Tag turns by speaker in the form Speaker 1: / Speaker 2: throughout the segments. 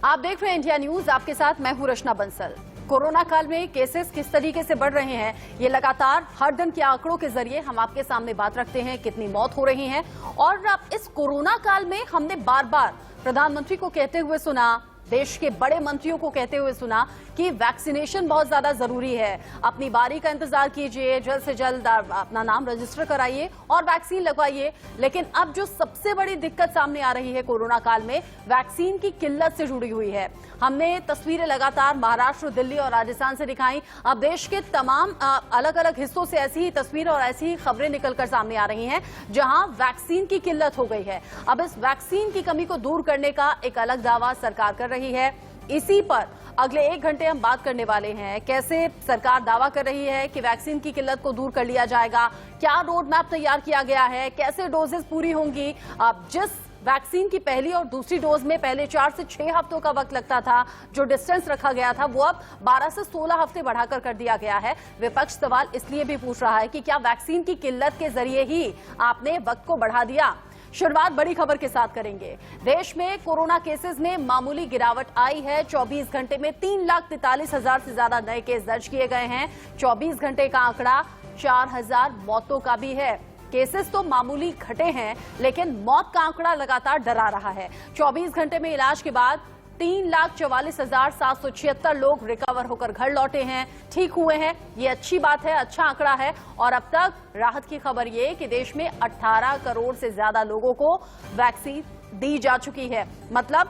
Speaker 1: आप देख रहे हैं इंडिया न्यूज, आपके साथ मैं हूं रचना बंसल। कोरोना काल में केसेस किस तरीके से बढ़ रहे हैं, ये लगातार हर दिन के आंकड़ों के जरिए हम आपके सामने बात रखते हैं। कितनी मौत हो रही है और इस कोरोना काल में हमने बार बार प्रधानमंत्री को कहते हुए सुना, देश के बड़े मंत्रियों को कहते हुए सुना कि वैक्सीनेशन बहुत ज्यादा जरूरी है। अपनी बारी का इंतजार कीजिए, जल्द से जल्द अपना नाम रजिस्टर कराइए और वैक्सीन लगवाइए। लेकिन अब जो सबसे बड़ी दिक्कत सामने आ रही है कोरोना काल में, वैक्सीन की किल्लत से जुड़ी हुई है। हमने तस्वीरें लगातार महाराष्ट्र, दिल्ली और राजस्थान से दिखाई। अब देश के तमाम अलग अलग हिस्सों से ऐसी ही तस्वीरें और ऐसी ही खबरें निकलकर सामने आ रही हैं जहां वैक्सीन की किल्लत हो गई है। अब इस वैक्सीन की कमी को दूर करने का एक अलग दावा सरकार कर रही है। इसी पर अगले 1 घंटे हम बात करने वाले हैं। कैसे सरकार दावा कर रही है कि वैक्सीन की किल्लत को दूर कर लिया जाएगा, क्या रोड मैप तैयार किया गया है, कैसे डोजेस पूरी होंगी। अब जिस वैक्सीन की पहली और दूसरी डोज में पहले 4 से 6 हफ्तों का वक्त लगता था, जो डिस्टेंस रखा गया था, वो अब 12 से 16 हफ्ते बढ़ाकर कर दिया गया है। विपक्ष सवाल इसलिए भी पूछ रहा है कि क्या वैक्सीन की किल्लत के जरिए ही आपने वक्त को बढ़ा दिया। शुरुआत बड़ी खबर के साथ करेंगे। देश में कोरोना केसेस में मामूली गिरावट आई है। 24 घंटे में 3,43,000 से ज्यादा नए केस दर्ज किए गए हैं। 24 घंटे का आंकड़ा 4,000 मौतों का भी है। केसेस तो मामूली घटे हैं, लेकिन मौत का आंकड़ा लगातार डरा रहा है। 24 घंटे में इलाज के बाद 3,44,776 लोग रिकवर होकर घर लौटे हैं, ठीक हुए हैं। ये अच्छी बात है, अच्छा आंकड़ा है। और अब तक राहत की खबर ये कि देश में 18 करोड़ से ज्यादा लोगों को वैक्सीन दी जा चुकी है। मतलब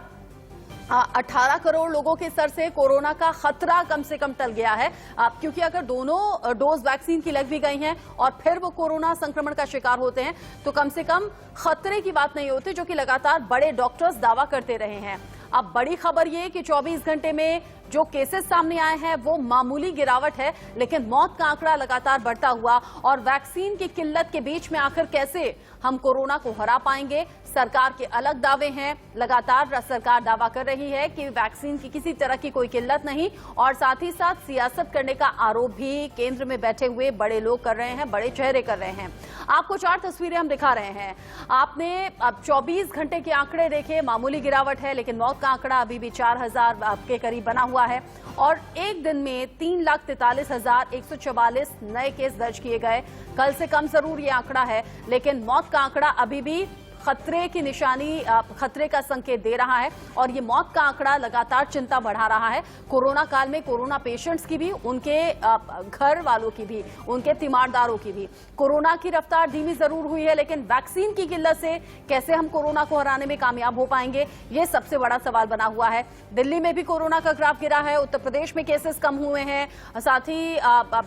Speaker 1: 18 करोड़ लोगों के सर से कोरोना का खतरा कम से कम टल गया है। क्योंकि अगर दोनों डोज वैक्सीन की लग भी गई हैं और फिर वो कोरोना संक्रमण का शिकार होते हैं तो कम से कम खतरे की बात नहीं होती, जो कि लगातार बड़े डॉक्टर्स दावा करते रहे हैं। अब बड़ी खबर ये कि 24 घंटे में जो केसेस सामने आए हैं वो मामूली गिरावट है, लेकिन मौत का आंकड़ा लगातार बढ़ता हुआ। और वैक्सीन की किल्लत के बीच में आखिर कैसे हम कोरोना को हरा पाएंगे, सरकार के अलग दावे हैं। लगातार सरकार दावा कर रही है कि वैक्सीन की किसी तरह की कोई किल्लत नहीं, और साथ ही साथ सियासत करने का आरोप भी केंद्र में बैठे हुए बड़े लोग कर रहे हैं, बड़े चेहरे कर रहे हैं। आपको 4 तस्वीरें हम दिखा रहे हैं। आपने अब 24 घंटे के आंकड़े देखे, मामूली गिरावट है, लेकिन मौत का आंकड़ा अभी भी 4,000 के करीब बना हुआ है। और एक दिन में 3,43,144 नए केस दर्ज किए गए। कल से कम जरूर ये आंकड़ा है, लेकिन मौत का आंकड़ा अभी भी खतरे की निशानी, खतरे का संकेत दे रहा है। और ये मौत का आंकड़ा लगातार चिंता बढ़ा रहा है। कोरोना काल में कोरोना पेशेंट्स की भी, उनके घर वालों की भी, उनके तीमारदारों की भी। कोरोना की रफ्तार धीमी जरूर हुई है, लेकिन वैक्सीन की किल्लत से कैसे हम कोरोना को हराने में कामयाब हो पाएंगे, ये सबसे बड़ा सवाल बना हुआ है। दिल्ली में भी कोरोना का ग्राफ गिरा है, उत्तर प्रदेश में केसेस कम हुए हैं, साथ ही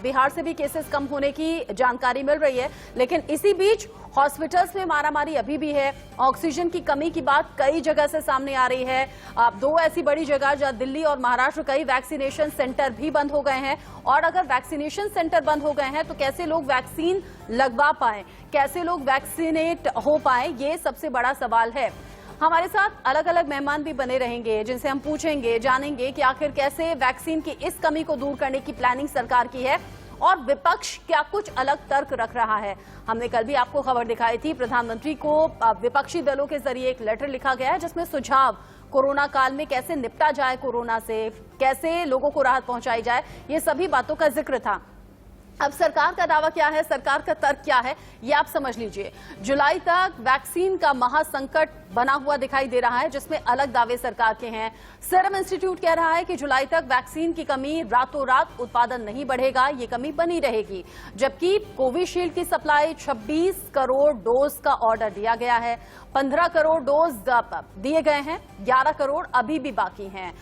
Speaker 1: बिहार से भी केसेस कम होने की जानकारी मिल रही है। लेकिन इसी बीच हॉस्पिटल्स में मारामारी अभी भी है। ऑक्सीजन की कमी की बात कई जगह से सामने आ रही है। 2 ऐसी बड़ी जगह, जहां दिल्ली और महाराष्ट्र, कई वैक्सीनेशन सेंटर भी बंद हो गए हैं। और अगर वैक्सीनेशन सेंटर बंद हो गए हैं तो कैसे लोग वैक्सीन लगवा पाए, कैसे लोग वैक्सीनेट हो पाए, ये सबसे बड़ा सवाल है। हमारे साथ अलग अलग मेहमान भी बने रहेंगे, जिनसे हम पूछेंगे, जानेंगे कि आखिर कैसे वैक्सीन की इस कमी को दूर करने की प्लानिंग सरकार की है और विपक्ष क्या कुछ अलग तर्क रख रहा है। हमने कल भी आपको खबर दिखाई थी, प्रधानमंत्री को विपक्षी दलों के जरिए एक लेटर लिखा गया है, जिसमें सुझाव कोरोना काल में कैसे निपटा जाए, कोरोना से कैसे लोगों को राहत पहुंचाई जाए, ये सभी बातों का जिक्र था। अब सरकार का दावा क्या है, सरकार का तर्क क्या है, ये आप समझ लीजिए। जुलाई तक वैक्सीन का महासंकट बना हुआ दिखाई दे रहा है, जिसमें अलग दावे सरकार के हैं। सीरम इंस्टीट्यूट कह रहा है कि जुलाई तक वैक्सीन की कमी, रातों रात उत्पादन नहीं बढ़ेगा, ये कमी बनी रहेगी। जबकि कोविशील्ड की सप्लाई 26 करोड़ डोज का ऑर्डर दिया गया है। 15 करोड़ डोज दिए गए हैं, 11 करोड़ अभी भी बाकी हैं।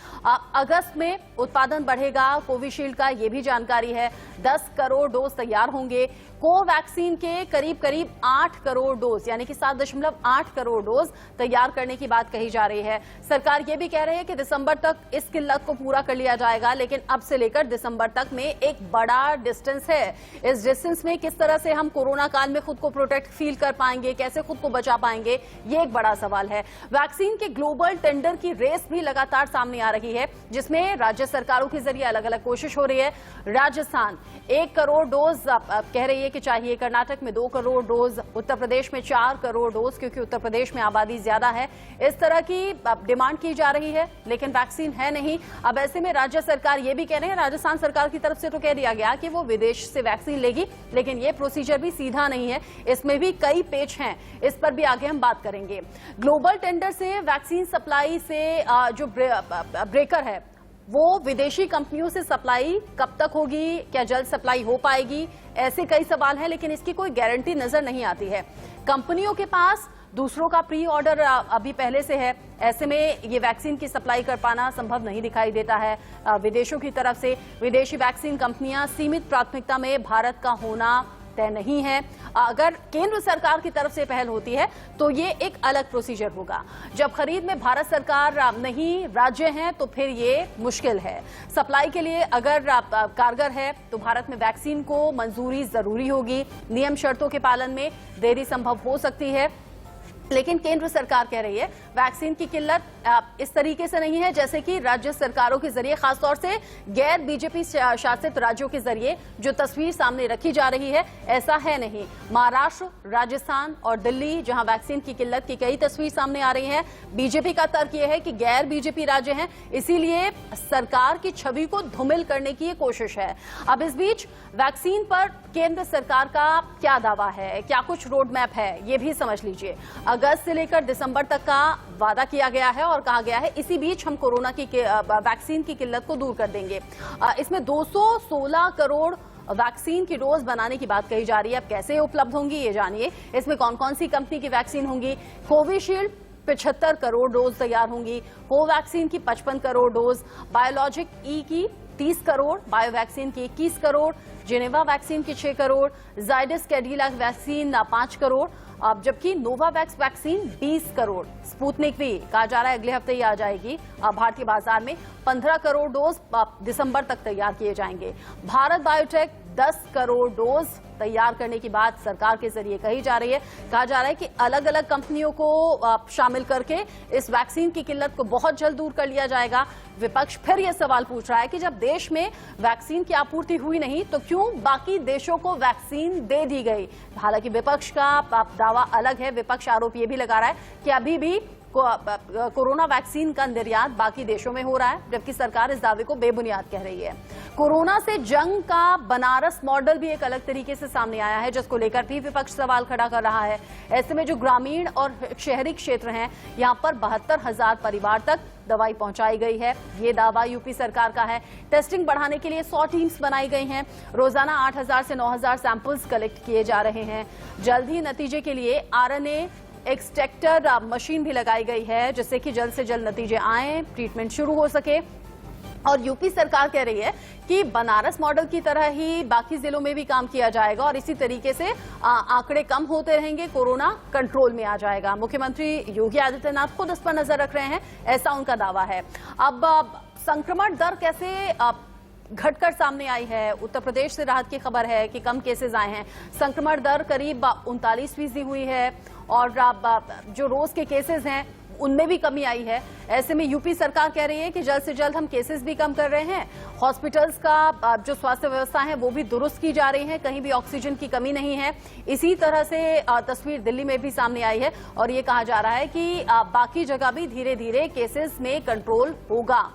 Speaker 1: अगस्त में उत्पादन बढ़ेगा कोविशील्ड का, ये भी जानकारी है। 10 करोड़ डोज तैयार होंगे। कोवैक्सीन के करीब 8 करोड़ डोज, यानी कि 7.8 करोड़ डोज तैयार करने की बात कही जा रही है। सरकार ये भी कह रही है कि दिसंबर तक इस किल्लत को पूरा कर लिया जाएगा, लेकिन अब से लेकर दिसंबर तक में एक बड़ा डिस्टेंस है। इस डिस्टेंस में किस तरह से हम कोरोना काल में खुद को प्रोटेक्ट फील कर पाएंगे, कैसे खुद को बचा पाएंगे, ये एक बड़ा सवाल है। वैक्सीन के ग्लोबल टेंडर की रेस भी लगातार सामने आ रही है, जिसमें राज्य सरकारों के जरिए अलग अलग कोशिश हो रही है। राजस्थान 1 करोड़ डोज कह रही है जानिए कि चाहिए। कर्नाटक में 2 करोड़ डोज, उत्तर प्रदेश में 4 करोड़ डोज, क्योंकि उत्तर प्रदेश में आबादी ज्यादा है। इस तरह की डिमांड की जा रही है, लेकिन वैक्सीन है नहीं। अब ऐसे में राज्य सरकार ये भी कह रहे हैं, राजस्थान सरकार की तरफ से तो कह दिया गया कि वो विदेश से वैक्सीन लेगी, लेकिन ये प्रोसीजर भी सीधा नहीं है, इसमें भी कई पेच हैं। इस पर भी आगे हम बात करेंगे। ग्लोबल टेंडर से वैक्सीन सप्लाई से जो ब्रेकर है वो विदेशी कंपनियों से सप्लाई कब तक होगी, क्या जल्द सप्लाई हो पाएगी, ऐसे कई सवाल हैं, लेकिन इसकी कोई गारंटी नजर नहीं आती है। कंपनियों के पास दूसरों का प्री ऑर्डर अभी पहले से है, ऐसे में ये वैक्सीन की सप्लाई कर पाना संभव नहीं दिखाई देता है। विदेशों की तरफ से विदेशी वैक्सीन कंपनियां सीमित प्राथमिकता में भारत का होना तय नहीं है। अगर केंद्र सरकार की तरफ से पहल होती है तो ये एक अलग प्रोसीजर होगा। जब खरीद में भारत सरकार नहीं, राज्य हैं, तो फिर ये मुश्किल है। सप्लाई के लिए अगर कारगर है तो भारत में वैक्सीन को मंजूरी जरूरी होगी। नियम शर्तों के पालन में देरी संभव हो सकती है, लेकिन केंद्र सरकार कह रही है वैक्सीन की किल्लत इस तरीके से नहीं है जैसे कि राज्य सरकारों के जरिए, खासतौर से गैर बीजेपी शासित राज्यों के जरिए जो तस्वीर सामने रखी जा रही है, ऐसा है नहीं। महाराष्ट्र, राजस्थान और दिल्ली, जहां वैक्सीन की किल्लत की कई तस्वीर सामने आ रही है, बीजेपी का तर्क यह है कि गैर बीजेपी राज्य हैं, इसीलिए सरकार की छवि को धूमिल करने की कोशिश है। अब इस बीच वैक्सीन पर केंद्र सरकार का क्या दावा है, क्या कुछ रोड मैप है, ये भी समझ लीजिए। अगस्त से लेकर दिसंबर तक का वादा किया गया है और कहा गया है इसी बीच हम कोरोना की वैक्सीन की किल्लत को दूर कर देंगे। इसमें 216 करोड़ वैक्सीन की डोज बनाने की बात कही जा रही है। अब कैसे उपलब्ध होंगी ये जानिए। इसमें कौन कौन सी कंपनी की वैक्सीन होंगी। कोविशील्ड 75 करोड़ डोज तैयार होंगी, कोवैक्सीन की 55 करोड़ डोज, बायोलॉजिक ई की 30 करोड़, बायोवैक्सीन की 21 करोड़, जेनेवा वैक्सीन की 6 करोड़, जाइडस कैडिला वैक्सीन 5 करोड़, अब जबकि नोवावैक्स वैक्सीन 20 करोड़, स्पुतनिक भी कहा जा रहा है अगले हफ्ते ही आ जाएगी भारतीय बाजार में। 15 करोड़ डोज दिसंबर तक तैयार किए जाएंगे। भारत बायोटेक 10 करोड़ डोज तैयार करने की बात सरकार के जरिए कही जा रही है। कहा जा रहा है कि अलग अलग कंपनियों को शामिल करके इस वैक्सीन की किल्लत को बहुत जल्द दूर कर लिया जाएगा। विपक्ष फिर यह सवाल पूछ रहा है कि जब देश में वैक्सीन की आपूर्ति हुई नहीं तो क्यों बाकी देशों को वैक्सीन दे दी गई। हालांकि विपक्ष का दावा अलग है। विपक्ष आरोप यह भी लगा रहा है कि अभी भी कोरोना वैक्सीन का निर्यात बाकी देशों में हो रहा है, जबकि सरकार इस दावे को बेबुनियाद कह रही है। कोरोना से जंग का बनारस मॉडल भी एक अलग तरीके से सामने आया है, जिसको लेकर भी विपक्ष सवाल खड़ा कर रहा है। ऐसे में जो ग्रामीण और शहरी क्षेत्र हैं, यहां पर 72,000 परिवार तक दवाई पहुंचाई गई है, ये दावा यूपी सरकार का है। टेस्टिंग बढ़ाने के लिए 100 टीम्स बनाई गई हैं। रोजाना 8,000 से 9,000 सैंपल्स कलेक्ट किए जा रहे हैं। जल्द ही नतीजे के लिए RNA एक्सट्रैक्टर मशीन भी लगाई गई है, जिससे कि जल्द से जल्द नतीजे आए, ट्रीटमेंट शुरू हो सके। और यूपी सरकार कह रही है कि बनारस मॉडल की तरह ही बाकी जिलों में भी काम किया जाएगा और इसी तरीके से आंकड़े कम होते रहेंगे, कोरोना कंट्रोल में आ जाएगा। मुख्यमंत्री योगी आदित्यनाथ खुद इस पर नजर रख रहे हैं, ऐसा उनका दावा है। अब संक्रमण दर कैसे घटकर सामने आई है। उत्तर प्रदेश से राहत की खबर है कि कम केसेस आए हैं। संक्रमण दर करीब 39% हुई है और जो रोज के केसेस हैं उनमें भी कमी आई है। ऐसे में यूपी सरकार कह रही है कि जल्द से जल्द हम केसेस भी कम कर रहे हैं। हॉस्पिटल्स का जो स्वास्थ्य व्यवस्था है वो भी दुरुस्त की जा रही है, कहीं भी ऑक्सीजन की कमी नहीं है। इसी तरह से तस्वीर दिल्ली में भी सामने आई है और ये कहा जा रहा है कि बाकी जगह भी धीरे धीरे केसेस में कंट्रोल होगा।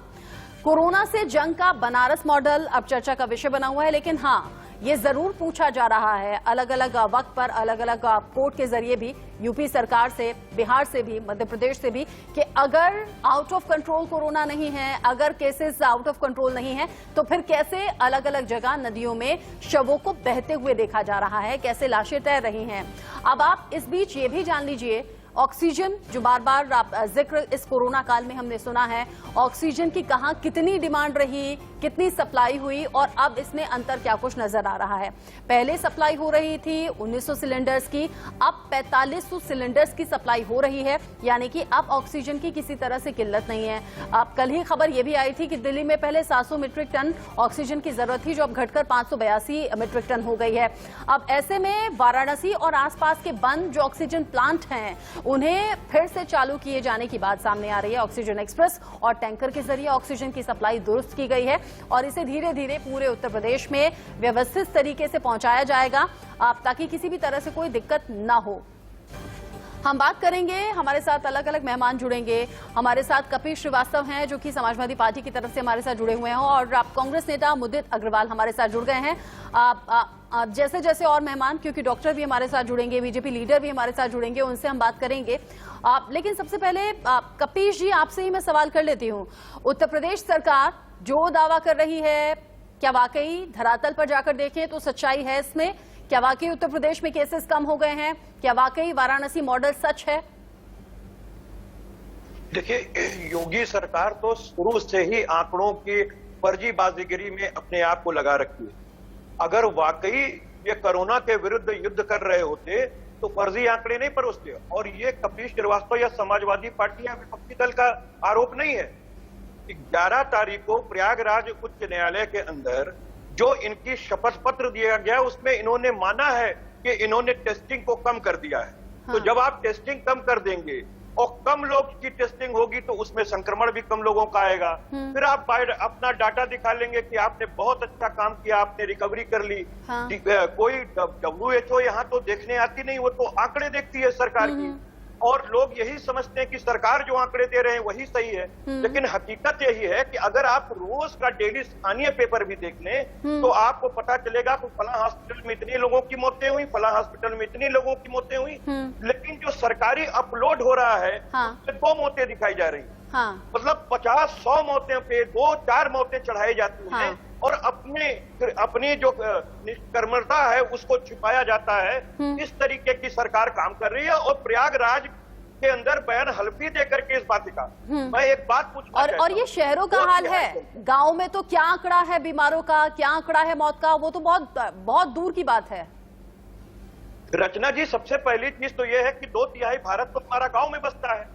Speaker 1: कोरोना से जंग का बनारस मॉडल अब चर्चा का विषय बना हुआ है, लेकिन हाँ, ये जरूर पूछा जा रहा है अलग अलग वक्त पर अलग अलग कोर्ट के जरिए भी, यूपी सरकार से, बिहार से भी, मध्य प्रदेश से भी, कि अगर आउट ऑफ कंट्रोल कोरोना नहीं है, अगर केसेस आउट ऑफ कंट्रोल नहीं है, तो फिर कैसे अलग अलग जगह नदियों में शवों को बहते हुए देखा जा रहा है, कैसे लाशें तैर रही हैं। अब आप इस बीच ये भी जान लीजिए, ऑक्सीजन जो बार बार जिक्र इस कोरोना काल में हमने सुना है, ऑक्सीजन की कहां कितनी डिमांड रही, कितनी सप्लाई हुई और अब इसमें अंतर क्या कुछ नजर आ रहा है। पहले सप्लाई हो रही थी 1900 सिलेंडर्स की, अब 4500 सिलेंडर्स की सप्लाई हो रही है, यानी कि अब ऑक्सीजन की किसी तरह से किल्लत नहीं है। अब कल ही खबर यह भी आई थी कि दिल्ली में पहले 700 मीट्रिक टन ऑक्सीजन की जरूरत थी, जो अब घटकर 582 मीट्रिक टन हो गई है। अब ऐसे में वाराणसी और आसपास के बंद जो ऑक्सीजन प्लांट हैं उन्हें फिर से चालू किए जाने की बात सामने आ रही है। ऑक्सीजन एक्सप्रेस और टैंकर के जरिए ऑक्सीजन की सप्लाई दुरुस्त की गई है और इसे धीरे धीरे पूरे उत्तर प्रदेश में व्यवस्थित तरीके से पहुंचाया जाएगा ताकि किसी भी तरह से कोई दिक्कत ना हो। हम बात करेंगे, हमारे साथ अलग अलग मेहमान जुड़ेंगे। हमारे साथ कपिल श्रीवास्तव हैं जो कि समाजवादी पार्टी की तरफ से हमारे साथ जुड़े हुए हैं और कांग्रेस नेता मुदित अग्रवाल हमारे साथ जुड़ गए हैं। जैसे जैसे और मेहमान, क्योंकि डॉक्टर भी हमारे साथ जुड़ेंगे, बीजेपी लीडर भी हमारे साथ जुड़ेंगे, उनसे हम बात करेंगे। लेकिन सबसे पहले कपिल जी, आपसे ही मैं सवाल कर लेती हूँ। उत्तर प्रदेश सरकार जो दावा कर रही है, क्या वाकई धरातल पर जाकर देखें तो सच्चाई है इसमें? क्या वाकई उत्तर प्रदेश में केसेस कम हो गए हैं? क्या वाकई वाराणसी मॉडल सच है?
Speaker 2: देखिए, योगी सरकार तो शुरू से ही आंकड़ों की फर्जीबाजीगिरी में अपने आप को लगा रखी है। अगर वाकई ये कोरोना के विरुद्ध युद्ध कर रहे होते तो फर्जी आंकड़े नहीं परोसते। और ये कपिल श्रीवास्तव या समाजवादी पार्टी या विपक्षी दल का आरोप नहीं है। 11 तारीख को प्रयागराज उच्च न्यायालय के अंदर जो इनकी शपथ पत्र दिया गया उसमें इन्होंने माना है कि इन्होंने टेस्टिंग को कम कर दिया है। हाँ। तो जब आप टेस्टिंग कम कर देंगे और कम लोग की टेस्टिंग होगी तो उसमें संक्रमण भी कम लोगों का आएगा। फिर आप अपना डाटा दिखा लेंगे कि आपने बहुत अच्छा काम किया, आपने रिकवरी कर ली। हाँ। कोई WHO यहाँ तो देखने आती नहीं, वो तो आंकड़े देखती है सरकार की। और लोग यही समझते हैं कि सरकार जो आंकड़े दे रहे हैं वही सही है। लेकिन हकीकत यही है कि अगर आप रोज का डेली स्थानीय पेपर भी देख लें तो आपको पता चलेगा कि फला हॉस्पिटल में इतने लोगों की मौतें हुई, फला हॉस्पिटल में इतने लोगों की मौतें हुई। लेकिन जो सरकारी अपलोड हो रहा है उसमें 2 मौतें दिखाई जा रही। मतलब 50-100 मौतें पे 2-4 मौतें चढ़ाई जाती हैं और अपनी जो निष्कर्मता है उसको छिपाया जाता है। इस तरीके की सरकार काम कर रही है और प्रयागराज के अंदर बयान हल्फी देकर के इस बात का मैं एक बात पूछना
Speaker 1: और ये शहरों का हाल है, गांव में तो क्या आंकड़ा है बीमारों का, क्या आंकड़ा है मौत का, वो तो बहुत दूर की बात है।
Speaker 2: रचना जी, सबसे पहली चीज तो यह है कि 2/3 भारत तो हमारा गांव में बसता है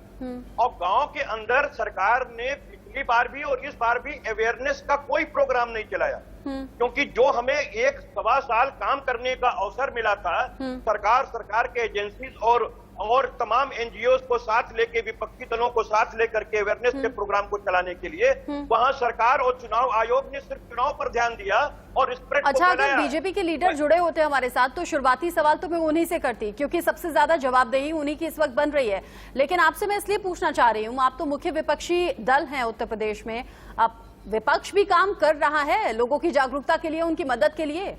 Speaker 2: और गांव के अंदर सरकार ने पिछली बार भी और इस बार भी अवेयरनेस का कोई प्रोग्राम नहीं चलाया। क्योंकि जो हमें 1-1.25 साल काम करने का अवसर मिला था, सरकार के एजेंसीज और तमाम NGOs को साथ लेके, विपक्षी दलों को साथ लेकर के अवेयरनेस के प्रोग्राम को चलाने के लिए वहां सरकार और चुनाव आयोग ने सिर्फ चुनाव पर ध्यान दिया और स्प्रेड को
Speaker 1: अच्छा, अगर बीजेपी के लीडर जुड़े होते हमारे साथ तो शुरुआती सवाल तो मैं उन्हीं से करती, क्योंकि सबसे ज्यादा जवाबदेही उन्हीं की इस वक्त बन रही है। लेकिन आपसे मैं इसलिए पूछना चाह रही हूँ, आप तो मुख्य विपक्षी दल हैं उत्तर प्रदेश में, आप विपक्ष भी काम कर रहा है लोगों की जागरूकता के लिए, उनकी मदद के लिए?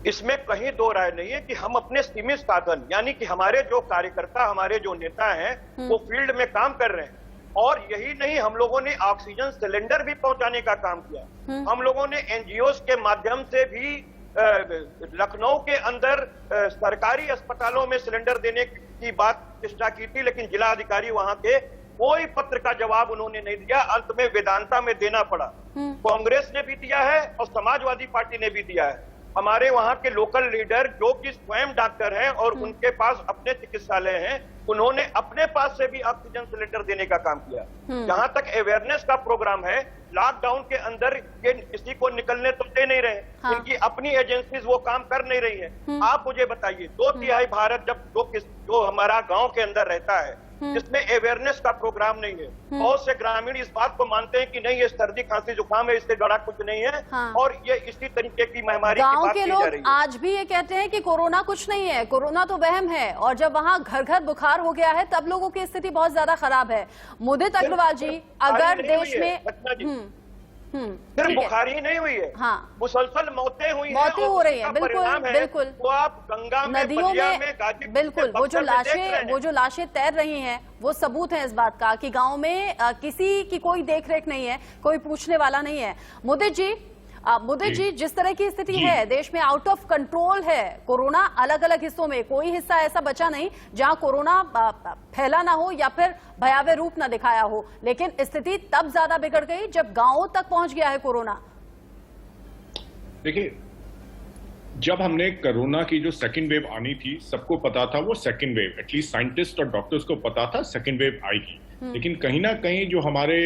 Speaker 2: इसमें कहीं दो राय नहीं है कि हम अपने सीमित साधन, यानी कि हमारे जो कार्यकर्ता, हमारे जो नेता हैं वो फील्ड में काम कर रहे हैं। और यही नहीं, हम लोगों ने ऑक्सीजन सिलेंडर भी पहुंचाने का काम किया। हम लोगों ने NGOs के माध्यम से भी लखनऊ के अंदर सरकारी अस्पतालों में सिलेंडर देने की बात चेष्टा की थी, लेकिन जिला अधिकारी वहां के कोई पत्र का जवाब उन्होंने नहीं दिया। अंत में वेदांता में देना पड़ा। कांग्रेस ने भी दिया है और समाजवादी पार्टी ने भी दिया है। हमारे वहां के लोकल लीडर जो कि स्वयं डॉक्टर हैं और उनके पास अपने चिकित्सालय हैं, उन्होंने अपने पास से भी ऑक्सीजन सिलेंडर देने का काम किया। जहां तक अवेयरनेस का प्रोग्राम है, लॉकडाउन के अंदर ये किसी को निकलने तो दे नहीं रहे। हाँ। इनकी अपनी एजेंसीज वो काम कर नहीं रही है। आप मुझे बताइए, 2/3 भारत जब जो हमारा गांव के अंदर रहता है जिसमें अवेयरनेस का प्रोग्राम नहीं है, बहुत से ग्रामीण इस बात को मानते हैं कि नहीं, ये सर्दी खांसी जुकाम है, इससे बड़ा कुछ नहीं है। हाँ। और ये इसी तरीके की महामारी
Speaker 1: गांव के लोग आज भी ये कहते हैं कि कोरोना कुछ नहीं है, कोरोना तो वहम है, और जब वहां घर घर बुखार हो गया है तब लोगों की स्थिति बहुत ज्यादा खराब है। मुदित अग्रवाल जी, अगर देश में
Speaker 2: सिर्फ बुखार ही नहीं हुई है, हाँ, मुसलसल मौतें हुई हैं,
Speaker 1: हो रही हैं, बिल्कुल।
Speaker 2: तो आप गंगा में,
Speaker 1: नदियों में बिल्कुल वो जो लाशें तैर रही हैं वो सबूत है इस बात का कि गांव में किसी की कोई देखरेख नहीं है, कोई पूछने वाला नहीं है। मुदित जी, जिस तरह की स्थिति है देश में, आउट ऑफ कंट्रोल है कोरोना, अलग अलग हिस्सों में कोई हिस्सा ऐसा बचा नहीं जहां कोरोना फैला ना हो या फिर भयावह रूप ना दिखाया हो, लेकिन स्थिति तब ज्यादा बिगड़ गई जब गांवों तक पहुंच गया है कोरोना।
Speaker 3: देखिए, जब हमने कोरोना की जो सेकेंड वेव आनी थी, सबको पता था वो सेकेंड वेव, एटलीस्ट साइंटिस्ट और डॉक्टर्स को पता था सेकेंड वेव आएगी। लेकिन कहीं ना कहीं जो हमारे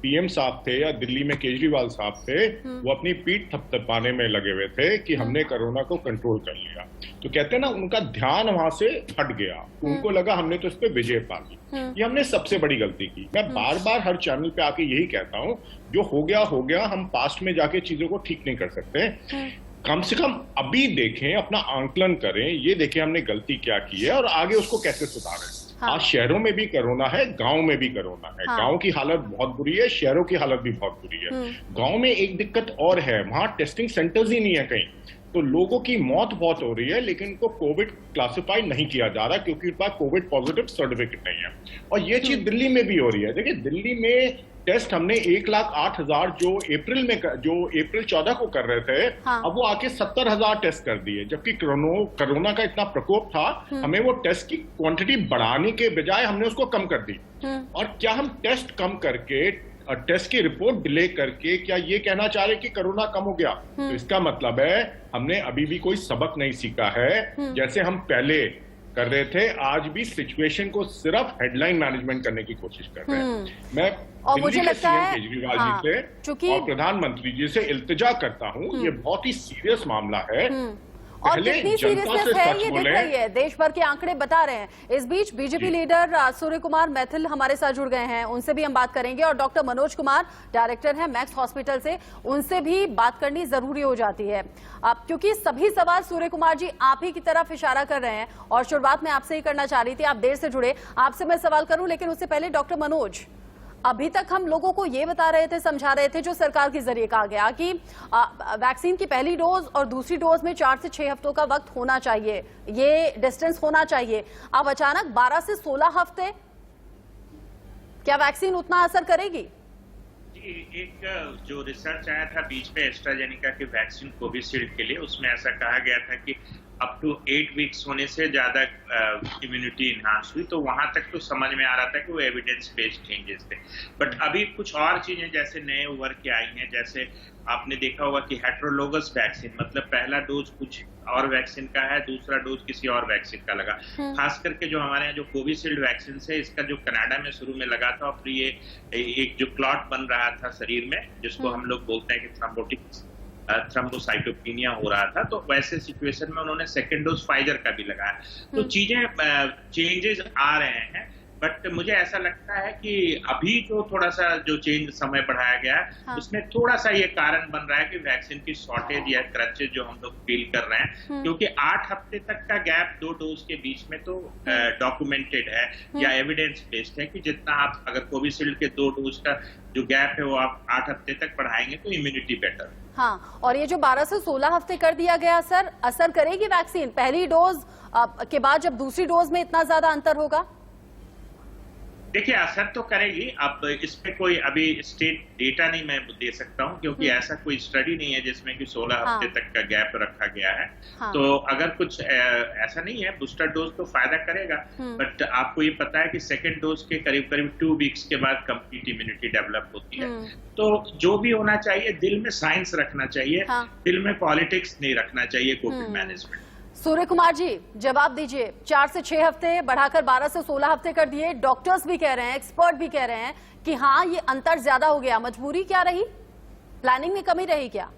Speaker 3: पीएम साहब थे या दिल्ली में केजरीवाल साहब थे, वो अपनी पीठ थपथपाने में लगे हुए थे कि हमने कोरोना को कंट्रोल कर लिया। तो कहते हैं ना, उनका ध्यान वहां से हट गया, उनको लगा हमने तो इस पे विजय पा ली। ये हमने सबसे बड़ी गलती की। मैं बार बार हर चैनल पे आके यही कहता हूं, जो हो गया, हम पास्ट में जाके चीजों को ठीक नहीं कर सकते। कम से कम अभी देखें, अपना आंकलन करें, ये देखें हमने गलती क्या की है और आगे उसको कैसे सुधारें। हाँ। आज शहरों में भी कोरोना है, गांव में भी कोरोना है। हाँ। गांव की हालत बहुत बुरी है, शहरों की हालत भी बहुत बुरी है। गांव में एक दिक्कत और है, वहां टेस्टिंग सेंटर्स ही नहीं है कहीं, तो लोगों की मौत बहुत हो रही है, लेकिन उनको कोविड क्लासिफाई नहीं किया जा रहा क्योंकि उनके पास कोविड पॉजिटिव सर्टिफिकेट नहीं है। और ये चीज दिल्ली में भी हो रही है। देखिए, दिल्ली में टेस्ट हमने 1,08,000 जो अप्रैल 14 को कर रहे थे, हाँ। अब वो आके 70,000 टेस्ट कर दिए, जबकि कोरोना का इतना प्रकोप था, हमें वो टेस्ट की क्वांटिटी बढ़ाने के बजाय हमने उसको कम कर दी। और क्या हम टेस्ट कम करके, टेस्ट की रिपोर्ट डिले करके क्या ये कहना चाह रहे कि कोरोना कम हो गया? तो इसका मतलब है हमने अभी भी कोई सबक नहीं सीखा है। जैसे हम पहले कर रहे थे, आज भी सिचुएशन को सिर्फ हेडलाइन मैनेजमेंट करने की कोशिश कर रहे हैं। मैं
Speaker 1: और मुझे लगता है
Speaker 3: केजरीवाल जी से और प्रधानमंत्री जी से इल्तिजा करता हूं, ये बहुत ही सीरियस मामला है।
Speaker 1: और कितनी सीरियसनेस है ये दिख रही है, देश भर के आंकड़े बता रहे हैं। इस बीच बीजेपी लीडर सूर्य कुमार मैथिल हमारे साथ जुड़ गए हैं, उनसे भी हम बात करेंगे। और डॉक्टर मनोज कुमार, डायरेक्टर हैं मैक्स हॉस्पिटल से, उनसे भी बात करनी जरूरी हो जाती है क्योंकि सभी सवाल सूर्य कुमार जी आप ही की तरफ इशारा कर रहे हैं। और शुरुआत में आपसे ही करना चाह रही थी, आप देर से जुड़े, आपसे मैं सवाल करूं, लेकिन उससे पहले डॉक्टर मनोज, अभी तक हम लोगों को ये बता रहे थे, समझा रहे थे, जो सरकार के जरिए कहा गया कि वैक्सीन की पहली डोज और दूसरी डोज में 4 से 6 हफ्तों का वक्त होना चाहिए, ये डिस्टेंस होना चाहिए। अब अचानक 12 से 16 हफ्ते, क्या वैक्सीन उतना असर करेगी?
Speaker 4: एक जो रिसर्च आया था बीच में एस्ट्राजेनेका की वैक्सीन कोविशील्ड के लिए, उसमें ऐसा कहा गया था कि अप टू 8 वीक्स होने से ज्यादा इम्यूनिटी इन्हांस हुई, तो वहां तक तो समझ में आ रहा था कि वो एविडेंस बेस्ड चेंजेस थे। बट अभी कुछ और चीजें जैसे नए उभर के आई हैं, जैसे आपने देखा होगा कि हेट्रोलोगस वैक्सीन, मतलब पहला डोज कुछ और वैक्सीन का है, दूसरा डोज किसी और वैक्सीन का लगा। खास करके जो हमारे यहाँ जो कोविशील्ड वैक्सीन है, इसका जो कनाडा में शुरू में लगा था, और फिर ये एक जो क्लॉट बन रहा था शरीर में, जिसको हम लोग बोलते हैं कि थ्रोम्बोसाइटोपिनिया हो रहा था, तो वैसे सिचुएशन में उन्होंने सेकेंड डोज फाइजर का भी लगाया। तो चीजें चेंजेस आ रहे हैं, बट मुझे ऐसा लगता है कि अभी जो थोड़ा सा जो चेंज समय बढ़ाया गया है, हाँ। उसमें थोड़ा सा ये कारण बन रहा है कि वैक्सीन की शॉर्टेज या क्रचेज जो हम लोग फील कर रहे हैं, क्योंकि 8 हफ्ते तक का गैप 2 डोज के बीच में तो डॉक्यूमेंटेड है या एविडेंस बेस्ड है कि जितना आप अगर कोविशील्ड के 2 डोज का जो गैप है वो आप 8 हफ्ते तक बढ़ाएंगे तो इम्यूनिटी बेटर।
Speaker 1: हाँ, और ये जो 12 से 16 हफ्ते कर दिया गया, सर असर करेगी वैक्सीन पहली डोज के बाद जब दूसरी डोज में इतना ज्यादा अंतर होगा?
Speaker 4: देखिए, असर तो करेगी। अब इस पे कोई अभी स्टेट डेटा नहीं मैं दे सकता हूँ, क्योंकि ऐसा कोई स्टडी नहीं है जिसमें कि 16 हफ्ते तक का गैप रखा गया है। तो अगर कुछ ऐसा नहीं है, बूस्टर डोज तो फायदा करेगा, बट आपको ये पता है कि सेकेंड डोज के करीब करीब 2 वीक्स के बाद कंप्लीट इम्यूनिटी डेवलप होती है। तो जो भी होना चाहिए, दिल में साइंस रखना चाहिए, दिल में पॉलिटिक्स नहीं रखना चाहिए कोविड मैनेजमेंट।
Speaker 1: सूर्य कुमार जी, जवाब दीजिए। 4 से 6 हफ्ते बढ़ाकर 12 से 16 हफ्ते कर दिए, डॉक्टर्स भी कह रहे हैं, एक्सपर्ट भी कह रहे हैं कि हाँ ये अंतर ज्यादा हो गया। मजबूरी क्या रही, प्लानिंग में कमी रही क्या?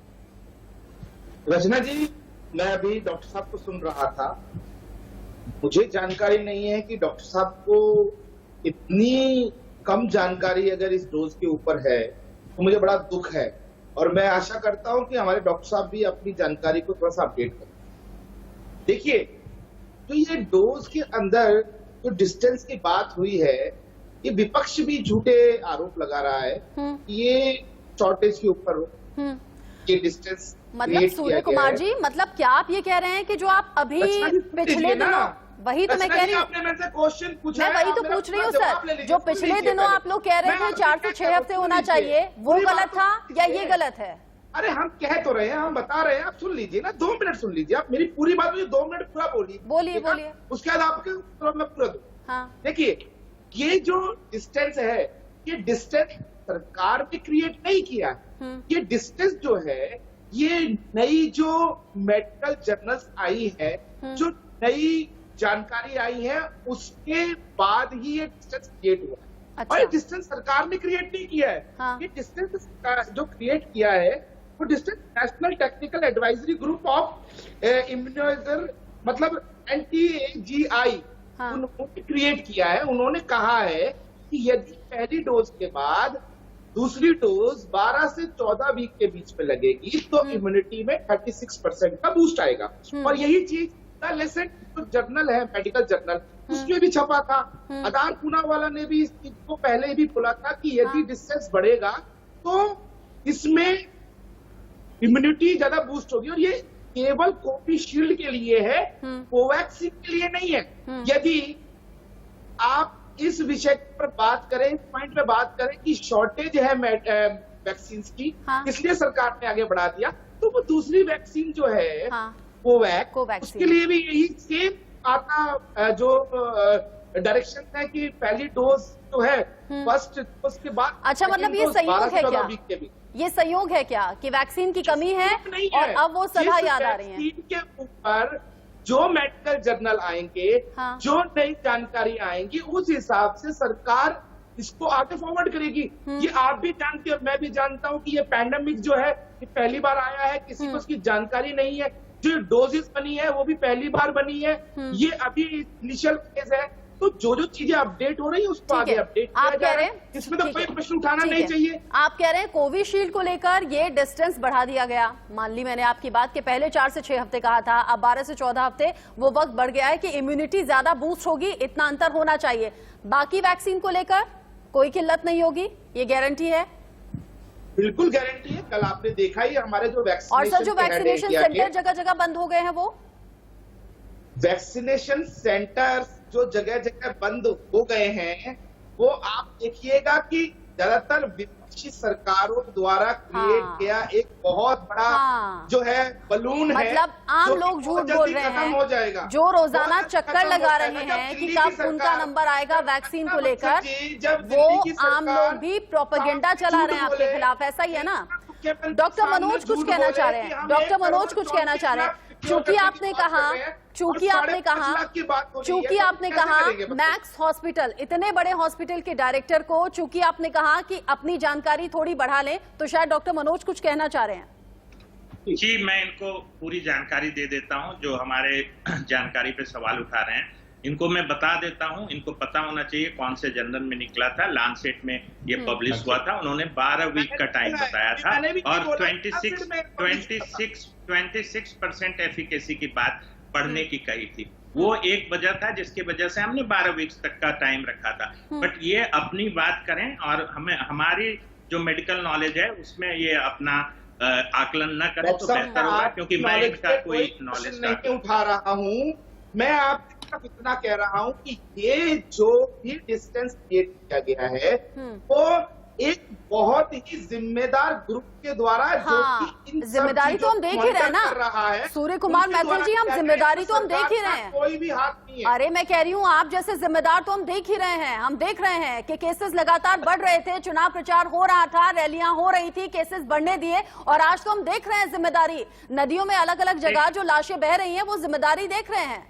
Speaker 5: रचना जी, मैं अभी डॉक्टर साहब को सुन रहा था, मुझे जानकारी नहीं है कि डॉक्टर साहब को इतनी कम जानकारी अगर इस डोज के ऊपर है तो मुझे बड़ा दुख है, और मैं आशा करता हूं कि हमारे डॉक्टर साहब भी अपनी जानकारी को थोड़ा सा अपडेट करें। देखिए, तो ये डोज के अंदर जो डिस्टेंस की बात हुई है, ये विपक्ष भी झूठे आरोप लगा रहा है, ये शॉर्टेज के ऊपर हो, ये डिस्टेंस
Speaker 1: मतलब सूर्य कुमार जी, मतलब क्या आप ये कह रहे हैं कि जो आप अभी पिछले दिनों, वही तो मैं कह रही हूँ,
Speaker 5: क्वेश्चन पूछा,
Speaker 1: मैं वही तो पूछ रही हूँ सर, जो पिछले दिनों आप लोग कह रहे थे 4 से 6 हफ्ते होना चाहिए, वो गलत था या ये गलत है?
Speaker 5: अरे हम कह तो रहे हैं, हम बता रहे हैं, आप सुन लीजिए ना, 2 मिनट सुन लीजिए, आप मेरी पूरी बात मुझे 2 मिनट पूरा बोलिए, उसके बाद आपके मैं पूरा दूं। हाँ। देखिए, ये जो डिस्टेंस है, ये डिस्टेंस सरकार ने क्रिएट नहीं किया है, ये डिस्टेंस जो है, ये नई जो मेडिकल जर्नल्स आई है, जो नई जानकारी आई है, उसके बाद ही ये डिस्टेंस क्रिएट हुआ।
Speaker 1: अच्छा।
Speaker 5: और ये डिस्टेंस सरकार ने क्रिएट नहीं किया है।
Speaker 1: हाँ।
Speaker 5: ये डिस्टेंस जो क्रिएट किया है वो distance national technical advisory group of immunizer मतलब NTAGI
Speaker 1: हाँ।
Speaker 5: उन्होंने क्रिएट किया है। उन्होंने कहा है कि यदि पहली डोज के बाद दूसरी डोज 12 से 14 वीक के बीच में लगेगी तो इम्यूनिटी में 36% का बूस्ट आएगा। और यही चीज द लेसेंट जो जर्नल है मेडिकल जर्नल उसमें भी छपा था। अदार पूनावाला ने भी इस चीज को पहले भी बोला था कि यदि डिस्टेंस बढ़ेगा तो इसमें इम्यूनिटी ज्यादा बूस्ट होगी। और ये केवल कोविशील्ड के लिए है, कोवैक्सीन के लिए नहीं है। यदि आप इस विषय पर बात करें, इस पॉइंट पे बात करें कि शॉर्टेज है वैक्सीन की,
Speaker 1: हाँ।
Speaker 5: इसलिए सरकार ने आगे बढ़ा दिया, तो वो दूसरी वैक्सीन जो है
Speaker 1: हाँ।
Speaker 5: कोवैक्स उसके लिए भी यही सेम आता जो डायरेक्शन है कि पहली डोज जो है फर्स्ट डोज के बाद।
Speaker 1: अच्छा, मतलब ये संयोग है क्या?
Speaker 5: वीक के भी
Speaker 1: ये संयोग है क्या कि वैक्सीन की कमी है
Speaker 5: नहीं
Speaker 1: और
Speaker 5: है।
Speaker 1: अब वो सलाह याद आ रही है?
Speaker 5: वैक्सीन के ऊपर जो मेडिकल जर्नल आएंगे,
Speaker 1: हाँ।
Speaker 5: जो नई जानकारी आएंगी, उस हिसाब से सरकार इसको आगे फॉरवर्ड करेगी। ये आप भी जानते हो, मैं भी जानता हूँ कि ये पैंडेमिक जो है ये पहली बार आया है, किसी को उसकी जानकारी नहीं है। जो डोजेस बनी है वो भी पहली बार बनी है। ये अभी इनिशियल फेज है, तो जो जो चीजें अपडेट हो रही है उसको
Speaker 1: ठीक
Speaker 5: आगे
Speaker 1: है।
Speaker 5: अपडेट
Speaker 1: आप
Speaker 5: किया
Speaker 1: कह
Speaker 5: जा
Speaker 1: रहे
Speaker 5: रहा
Speaker 1: हैं
Speaker 5: है। इसमें तो
Speaker 1: ठीक
Speaker 5: कोई
Speaker 1: है।
Speaker 5: प्रश्न उठाना
Speaker 1: ठीक
Speaker 5: नहीं
Speaker 1: है।
Speaker 5: चाहिए।
Speaker 1: आप कह रहे हैं कोविशील्ड को लेकर ये डिस्टेंस बढ़ा दिया गया। मान ली मैंने आपकी बात के पहले 4 से 6 हफ्ते कहा था, अब 12 से 14 हफ्ते वो वक्त बढ़ गया है कि इम्यूनिटी ज्यादा बूस्ट होगी, इतना अंतर होना चाहिए। बाकी वैक्सीन को लेकर कोई किल्लत नहीं होगी, ये गारंटी है?
Speaker 5: बिल्कुल गारंटी है। कल आपने देखा ही हमारे जो वैक्सीनेशन
Speaker 1: और सर, जो वैक्सीनेशन सेंटर जगह जगह बंद हो गए हैं वो
Speaker 5: वैक्सीनेशन सेंटर्स जो जगह जगह बंद हो गए हैं, वो आप देखिएगा कि ज्यादातर विपक्षी सरकारों द्वारा क्रिएट
Speaker 1: हाँ।
Speaker 5: किया एक बहुत बड़ा
Speaker 1: हाँ।
Speaker 5: जो है बलून है,
Speaker 1: मतलब आम
Speaker 5: जो
Speaker 1: लोग
Speaker 5: कि
Speaker 1: झूठ
Speaker 5: बहुत
Speaker 1: बोल
Speaker 5: जल्दी
Speaker 1: रहे
Speaker 5: खत्म हो जाएगा।
Speaker 1: हैं, जो रोजाना
Speaker 5: बहुत जल्दी
Speaker 1: चक्कर
Speaker 5: खत्म
Speaker 1: लगा
Speaker 5: हो
Speaker 1: रहे
Speaker 5: जाएगा।
Speaker 1: हैं
Speaker 5: जब
Speaker 1: कि
Speaker 5: दिल्ली
Speaker 1: कब
Speaker 5: की
Speaker 1: उनका
Speaker 5: सरकार-
Speaker 1: नंबर आएगा वैक्सीन को लेकर,
Speaker 5: जब
Speaker 1: वो
Speaker 5: दिल्ली की
Speaker 1: आम
Speaker 5: सरकार
Speaker 1: लोग भी प्रोपेगेंडा चला रहे हैं आपके
Speaker 5: बोले,
Speaker 1: खिलाफ, ऐसा ही है ना?
Speaker 5: मुख्यमंत्री
Speaker 1: डॉक्टर
Speaker 5: सामने
Speaker 1: मनोज कुछ
Speaker 5: झूठ
Speaker 1: कहना
Speaker 5: बोले
Speaker 1: चाह रहे
Speaker 5: कि
Speaker 1: हैं,
Speaker 5: हम
Speaker 1: डॉक्टर
Speaker 5: 1
Speaker 1: मनोज
Speaker 5: करोड़
Speaker 1: कुछ कहना
Speaker 5: 34
Speaker 1: चाह रहे हैं।
Speaker 5: लाख
Speaker 1: चूंकि आपने कहा, चूंकि आपने कहा, चूंकि आपने कहा मैक्स हॉस्पिटल, इतने बड़े हॉस्पिटल के डायरेक्टर को चूंकि आपने कहा कि अपनी जानकारी थोड़ी बढ़ा लें, तो शायद डॉक्टर मनोज कुछ कहना चाह रहे हैं।
Speaker 4: जी, मैं इनको पूरी जानकारी दे देता हूं। जो हमारे जानकारी पे सवाल उठा रहे हैं इनको मैं बता देता हूं। इनको पता होना चाहिए कौन से जर्नल में निकला था, लांसेट में ये पब्लिश हुआ था। उन्होंने 12 वीक का टाइम बताया था और 26% एफिकेसी की बात पढ़ने की कही थी। वो एक वजह था जिसकी वजह से हमने 12 वीक्स तक का टाइम रखा था। बट ये अपनी बात करें और हमें हमारी जो मेडिकल नॉलेज है उसमें ये अपना आकलन न करें तो बेहतर होगा, क्योंकि मैं इनका कोई नॉलेज
Speaker 5: नहीं उठा रहा हूँ। मैं आपको इतना कह रहा हूँ कि ये जो भी डिस्टेंस क्रिएट किया गया है वो एक बहुत ही जिम्मेदार ग्रुप के द्वारा
Speaker 1: हाँ,
Speaker 5: जो कि इन सब
Speaker 1: जिम्मेदारी तो हम देख ही रहे हैं
Speaker 5: मॉनिटर कर रहा
Speaker 1: ना
Speaker 5: है,
Speaker 1: सूर्य कुमार
Speaker 5: उनके
Speaker 1: मैथिल जी, हम
Speaker 5: द्वारा
Speaker 1: जिम्मेदारी तो हम देख ही
Speaker 5: सरकार
Speaker 1: रहे
Speaker 5: का
Speaker 1: हैं।
Speaker 5: कोई भी हाथ नहीं है।
Speaker 1: अरे मैं कह रही हूँ आप जैसे जिम्मेदार तो हम देख ही रहे हैं। हम देख रहे हैं कि केसेस लगातार बढ़ रहे थे, चुनाव प्रचार हो रहा था, रैलियां हो रही थी, केसेस बढ़ने दिए, और आज तो हम देख रहे हैं जिम्मेदारी। नदियों में अलग अलग जगह जो लाशें बह रही हैं वो जिम्मेदारी देख रहे हैं।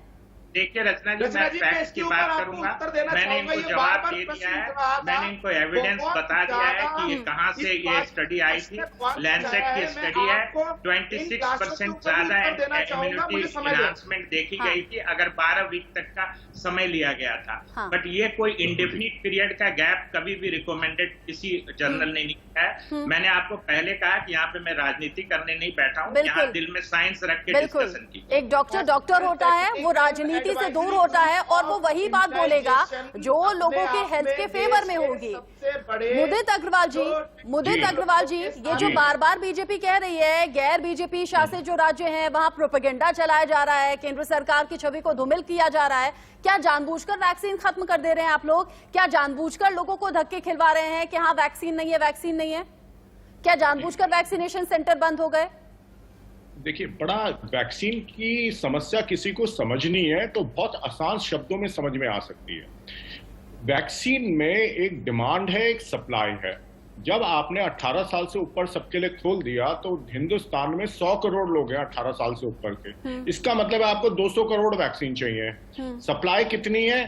Speaker 4: देखिए रचना जी, मैं फैक्ट्स की बात करूंगा। मैंने इनको जवाब दे दिया है, मैंने इनको एविडेंस बता दिया है कि ये कहाँ से ये स्टडी आई थी। लैंसेट की स्टडी है, 26% ज्यादा इम्यूनिटी एनहांसमेंट देखी गई थी अगर 12 वीक तक का समय लिया गया था। बट ये कोई इंडेफिनिट पीरियड का गैप कभी भी रिकमेंडेड किसी जर्नल ने नहीं किया है। मैंने आपको पहले कहा कि यहाँ पे मैं राजनीति करने नहीं बैठा हूँ, यहाँ दिल में साइंस रख के डिस्कशन की।
Speaker 1: एक डॉक्टर होता है, वो राजनीति से दूर होता है और वो वही बात बोलेगा जो लोगों के हेल्थ के फेवर में होगी। मुदित अग्रवाल जी, ये जो बार बार बीजेपी कह रही है गैर बीजेपी शासित जो राज्य हैं वहां प्रोपेगेंडा चलाया जा रहा है, केंद्र सरकार की छवि को धूमिल किया जा रहा है, क्या जानबूझकर वैक्सीन खत्म कर दे रहे हैं आप लोग? क्या जानबूझकर लोगों को धक्के खिलवा रहे हैं कि हाँ वैक्सीन नहीं है, वैक्सीन नहीं है? क्या जानबूझकर वैक्सीनेशन सेंटर बंद हो गए?
Speaker 3: देखिए, बड़ा वैक्सीन की समस्या किसी को समझनी है तो बहुत आसान शब्दों में समझ में आ सकती है। वैक्सीन में एक डिमांड है, एक सप्लाई है। जब आपने 18 साल से ऊपर सबके लिए खोल दिया तो हिंदुस्तान में 100 करोड़ लोग हैं 18 साल से ऊपर के। इसका मतलब है आपको 200 करोड़ वैक्सीन चाहिए। सप्लाई कितनी है